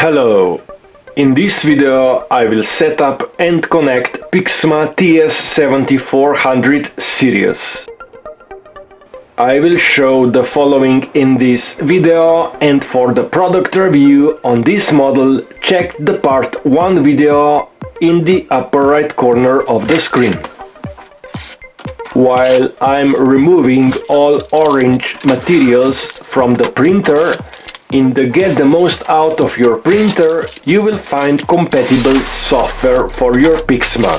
Hello! In this video I will set up and connect PIXMA TS7400 series. I will show the following in this video, and for the product review on this model check the part 1 video in the upper right corner of the screen. While I'm removing all orange materials from the printer, in the Get the Most Out of Your Printer you will find compatible software for your PIXMA.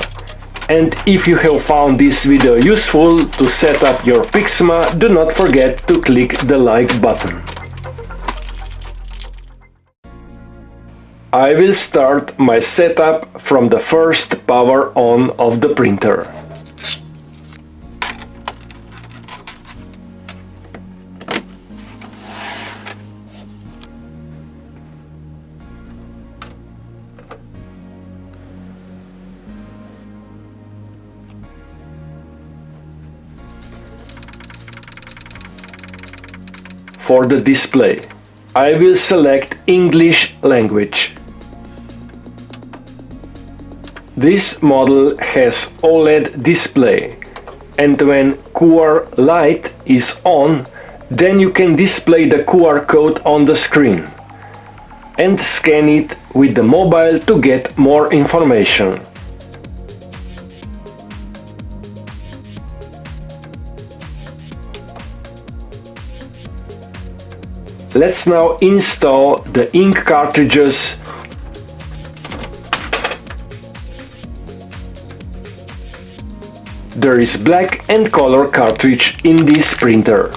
And if you have found this video useful to set up your PIXMA, do not forget to click the like button. I will start my setup from the first power on of the printer. For the display, I will select English language. This model has OLED display, and when QR light is on, then you can display the QR code on the screen and scan it with the mobile to get more information. Let's now install the ink cartridges. There is black and color cartridge in this printer.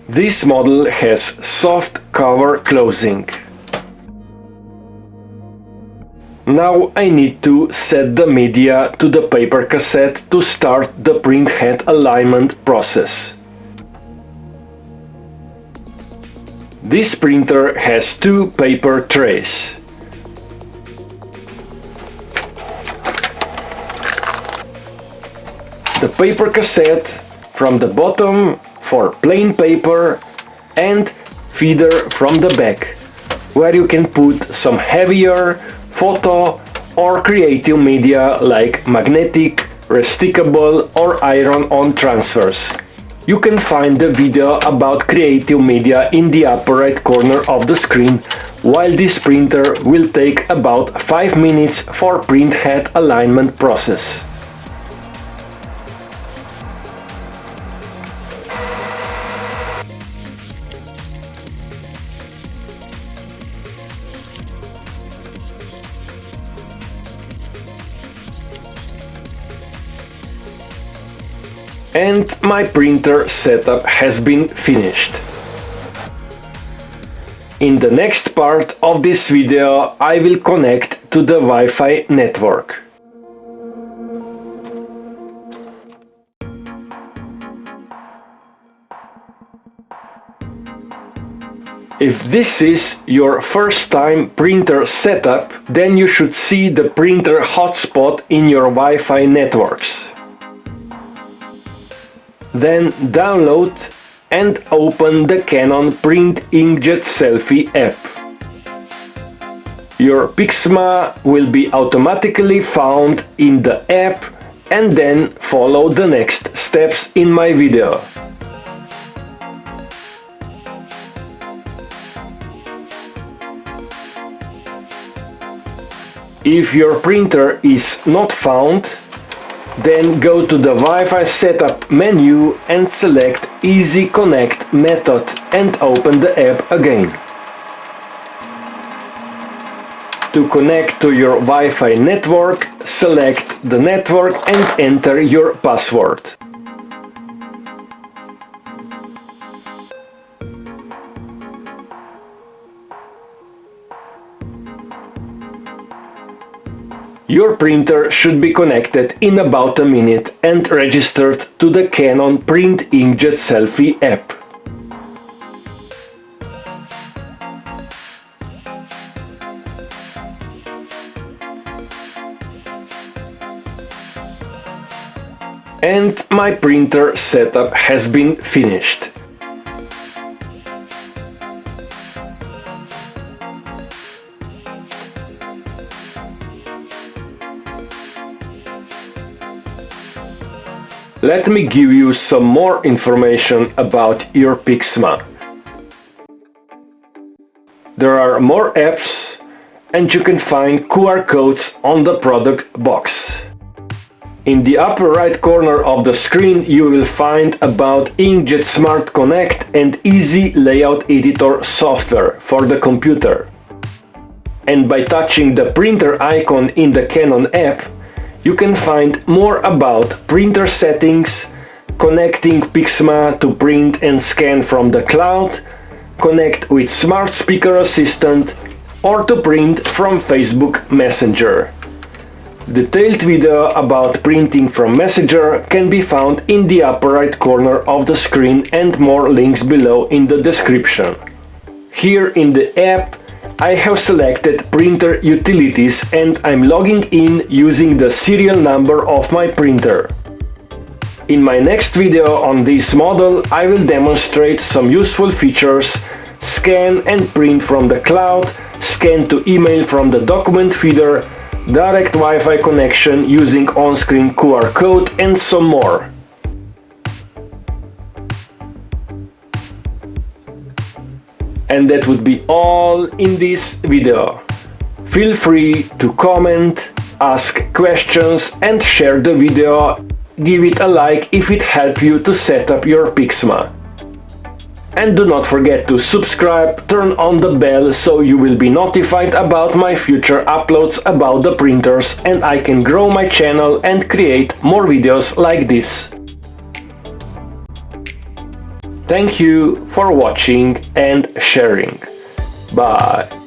This model has soft cover closing. Now I need to set the media to the paper cassette to start the print head alignment process. This printer has two paper trays. The paper cassette from the bottom for plain paper and feeder from the back, where you can put some heavier photo or creative media like magnetic, restickable or iron-on transfers. You can find the video about creative media in the upper right corner of the screen, while this printer will take about 5 minutes for print head alignment process. And my printer setup has been finished. In the next part of this video I will connect to the Wi-Fi network. If this is your first time printer setup, then you should see the printer hotspot in your Wi-Fi networks. Then download and open the Canon Print Inkjet Selfie app. Your PIXMA will be automatically found in the app, and then follow the next steps in my video. If your printer is not found, then go to the Wi-Fi Setup menu and select Easy Connect method and open the app again. To connect to your Wi-Fi network, select the network and enter your password. Your printer should be connected in about a minute and registered to the Canon Print Inkjet Selfie app. And my printer setup has been finished. Let me give you some more information about your PIXMA. There are more apps and you can find QR codes on the product box. In the upper right corner of the screen you will find about Inkjet Smart Connect and Easy Layout Editor software for the computer. And by touching the printer icon in the Canon app, you can find more about printer settings, connecting PIXMA to print and scan from the cloud, connect with Smart Speaker Assistant, or to print from Facebook Messenger. Detailed video about printing from Messenger can be found in the upper right corner of the screen and more links below in the description. Here in the app, I have selected printer utilities and I'm logging in using the serial number of my printer. In my next video on this model, I will demonstrate some useful features: scan and print from the cloud, scan to email from the document feeder, direct Wi-Fi connection using on-screen QR code, and some more. And that would be all in this video. Feel free to comment, ask questions and share the video. Give it a like if it helped you to set up your PIXMA. And do not forget to subscribe, turn on the bell so you will be notified about my future uploads about the printers and I can grow my channel and create more videos like this. Thank you for watching and sharing. Bye.